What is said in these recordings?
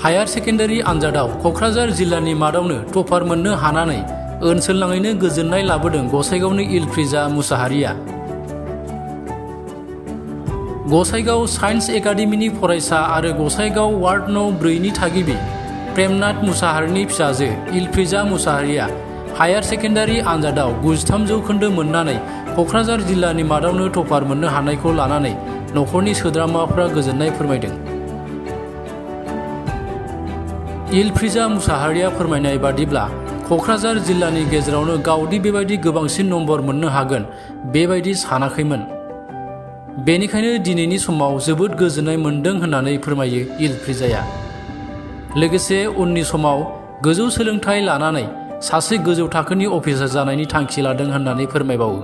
Higher secondary आनजादाव Kokrajhar जिल्लानि मादावनो topper मोननो हानानै ओनसोलनाङैनो गोजोननाय लाबोदों गसाइगावनि इलफ्रिजा मुसाहारिया। गसाइगाव साइन्स एकाडेमिनि फरायसा आरो गसाइगाव वार्ड नं 4 नि थागिबि प्रेमनाथ मुसाहारिनि फिसाजो इलफ्रिजा मुसाहारिया हायार सेकेन्डारि आनजादाव 93 जौखोन्दो मोननानै क'क्राझार जिल्लानि मादावनो टपार मोननो हानायखौ लानानै नखरनि सोद्रोमाफ्रा गोजोननाय फोरमायदों। इलफ्रिजा मुसाहारिया फोरमायनाय बादिब्ला क'क्राझार जिल्लानि गेजेरावनो गावदि बेबायदि गोबांसिन नम्बर मोननो हागोन बेबायदि सानाखैमोन। बेनिखायनो दिनैनि समाव जोबोद गोजोननाय मोन्दों होननानै फोरमायो इलफ्रिजाया। लोगोसे उननि समाव गोजौ सोलोंथाइ लानानै सासे गोजौ थाखोनि अफिसार जानायनि थांखि लादों होननानै फोरमायबावो।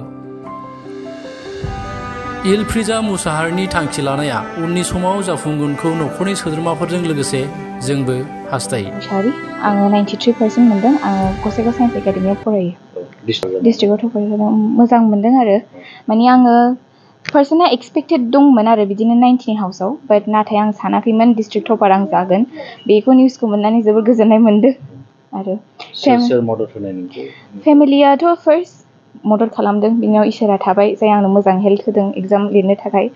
इलफ्रिजा मुसाहारिनि थांखि लानाया उननि समाव जाफुंगोनखौ नखरनि सोद्रोमाफोरजों लोगोसे जोंबो हास्थायो। आङो 93% मोनदों। आङो गसाइगाव साइन्स एकाडेमियाव फरायो। डिस्ट्रिक्टआव टपार जादों। मोजां मोनदों आरो माने आङो पार्सेन्टआ एक्सपेक्टेड दंमोन आरो बिदिनो 90 हाउसआव, बाट नाथाय आं सानाखैमोन डिस्ट्रिक्ट टपार आं जागोन। बेखौ निउसखौ मोननानै जोबोर गोजोननाय मोनदों आरो फेमिलियाथ' फार्स्ट मदद खालामदों, बिनियाव इसोरा थाबाय जाय आंनो मोजां हेल्प होदों एग्जाम लिरनो थाखाय।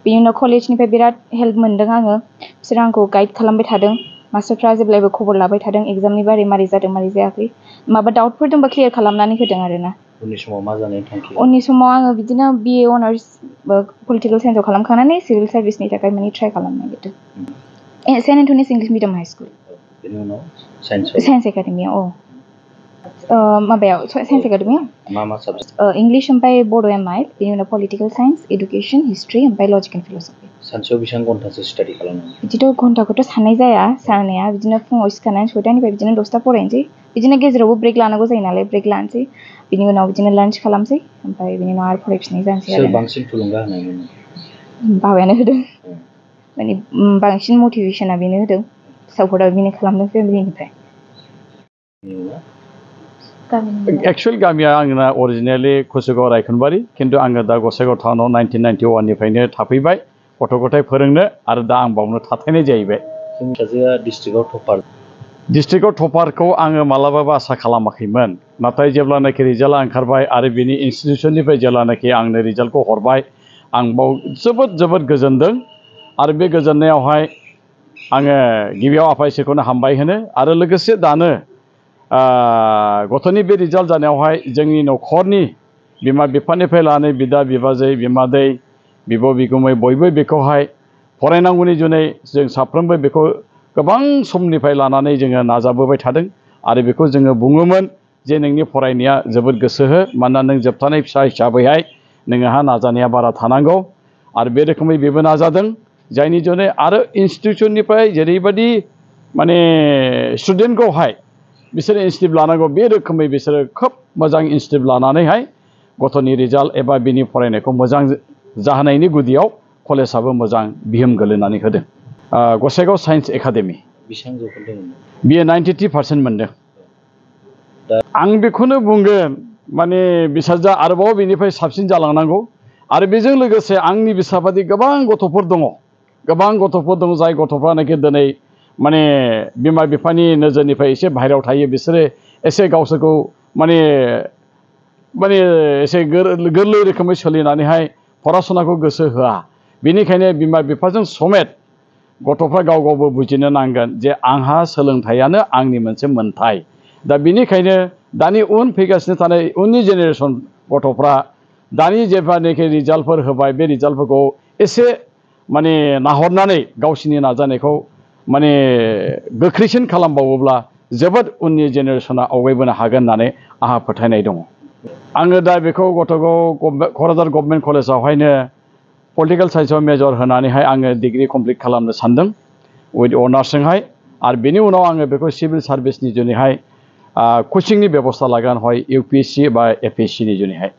बिनि उनाव कलेजनिफ्राय बिराद हेल्प मोनदों आङो, बिसोर आंखौ गाइड खालामबाय थादों। मास्टारफ्रा जेब्लायबो खबर लाबाय थादों एग्जामनि बारै मारै जादों मारै जायाखै, माबा डाउटफोर दंबा क्लियार खालामनानै होदों आरोना। उननि समाव मा जानो थांखि? उननि समाव आङो बिदिनो BA अनार्स पलिटिकेल साइन्सआव खालामखांनानै सिभिल सार्भिसनि थाखाय माने ट्राइ खालामनो नागिरदों। Saint Anthony's English medium high school. बेनि उनाव साइन्स एकाडेमियाव माबायाव साइन्स एकाडेमियाव मा साबजेक्ट? इंलिश ओमफ्राय बड' MIL, बेनि उनाव पलिटिकेल साइन्स, एडुकेसन, हिस्ट्रि ओमफ्राय लजिक एन्ड फिल'सफि। सानसेयाव बेसेबां घन्टासो स्टाडि खालामो? बिदिथ' घन्टाखौथ' साननाय जाया, साननाया बिदिनो फुङाव सिखारनानै 6टानिफ्राय बिदिनो 10ता फरायनोसै, बिदिनो गेजेरावबो ब्रेक लानांगौ जायो नालाय ब्रेक लानोसै, बिनि उनाव बिदिनो लान्च खालामसै, ओमफ्राय बिनि उनाव आरो फरायफिननाय जानोसै आरो। सोर बांसिन थुलुंगा होनायमोन? बाबायानो होदों, माने बांसिन मटिभेसना बेनो होदों, सापर्टआ बेनो खालामदों फेमिलिनिफ्राय। एक्चुअल गामिया आंना अरिजिनेलि कुसुगाव रायखनबारि, खिन्थु आङो दा गसाइगाव टाउनाव 1991 निफ्रायनो थाफैबाय गथ' गथाय फोरोंनो, आरो दा आं बावनो थाथायनाय जाहैबाय। जोंनि फिसाजोआ डिस्ट्रिक्टआव टपार। डिस्ट्रिक्टआव टपारखौ आङो मालाबाबो आसा खालामाखैमोन, नाथाय जेब्लानाखि रिजाल्टआ ओंखारबाय आरो बेनि इन्सटिटिउसननिफ्राय जेब्लानाखि आंनो रिजाल्टखौ हरबाय, आं बाव जोबोद गोजोनदों। आरो बे गोजोननायावहाय आङो गिबियाव आफा इसोरखौनो हामबाय होनो, आरो लोगोसे दानो गथ'नि बे रिजाल्ट जानायावहाय जोंनि न'खरनि बिमा बिफानिफ्राय लानानै बिदा बिबाजै बिमादै बिब' बिगुमै बयबो बेखौहाय फरायनांगौनि जुनै जों साफ्रोमबो बेखौ गोबां समनिफ्राय लानानै जोङो नाजाबोबाय थादों। आरो बेखौ जोङो बुङोमोन जे नोंनि फरायनाया जोबोद गोसो हो, मानोना नों जोबथानाय फिसा हिसाबैहाय नोंहा नाजानाया बारा थानांगौ। आरो बे रोखोमै बेबो नाजादों, जायनि जुनै आरो इन्सटिटिउसननिफ्राय जेरैबायदि माने स्टुडेन्टखौहाय बिसोरो इनस्टिटिउट लानांगौ, बे रोखोमै बिसोरो खोब मोजां इनस्टिटिउट लानानैहाय गथ'नि रिजाल्ट एबा बिनि फरायनायखौ मोजां जाहोनायनि गुदियाव कलेजाबो मोजां बिहोम गोलैनानै होदों। Gossaigaon science academy. बेसेबां जौखोन्दो मोनदों? बियो 93% मोनदों। आं बेखौनो बुंगोन, माने बिसाजा आरोबाव बेनिफ्राय साबसिन जालांनांगौ। आरो बेजों लोगोसे आंनि बिसाबादि गोबां गथ'फोर दङ, जाय गथ'फ्रानोखि दिनै माने बिमा बिफानि नोजोरनिफ्राय एसे बाहेरायाव थायो, बिसोरो एसे गावसोरखौ माने एसे गोरलै रोखोमै सोलिनानैहाय फराशनाखौ गोसो होआ। बेनिखायनो बिमा बिफाजों समेत गथ'फ्रा गावबो बुजिनो नांगोन जे आंहा सोलोंथाइयानो आंनि मोनसे मोन्थाय। दा बेनिखायनो दानि फैगासिनो थानाय उननि जेनेरेसन गथ'फ्रा दानि जेब्लानाखि रिजाल्टफोर होबाय, बे रिजाल्टफोरखौ एसे माने नाहरनानै गावसिनि नाजानायखौ माने गोख्रैसिन खालामबावोब्ला जोबोद उननि जेनेरेसना आवगायबोनो हागोन होननानै आंहा फोथायनाय दङ। आङो दा बेखौ गथ'खौ क'क्राझार गभर्नमेन्ट कलेजावहायनो पलिटिकेल साइन्सआव मेजर होनानैहाय आङो डिग्रि कमप्लिट खालामनो सानदों उइथ अनार्सजोंहाय। आरो बेनि उनाव आङो बेखौ सिभिल सार्भिसनि जुनैहाय कचिंनि बेबस्था लागोन, हय UPSC बा APSC नि जुनैहाय।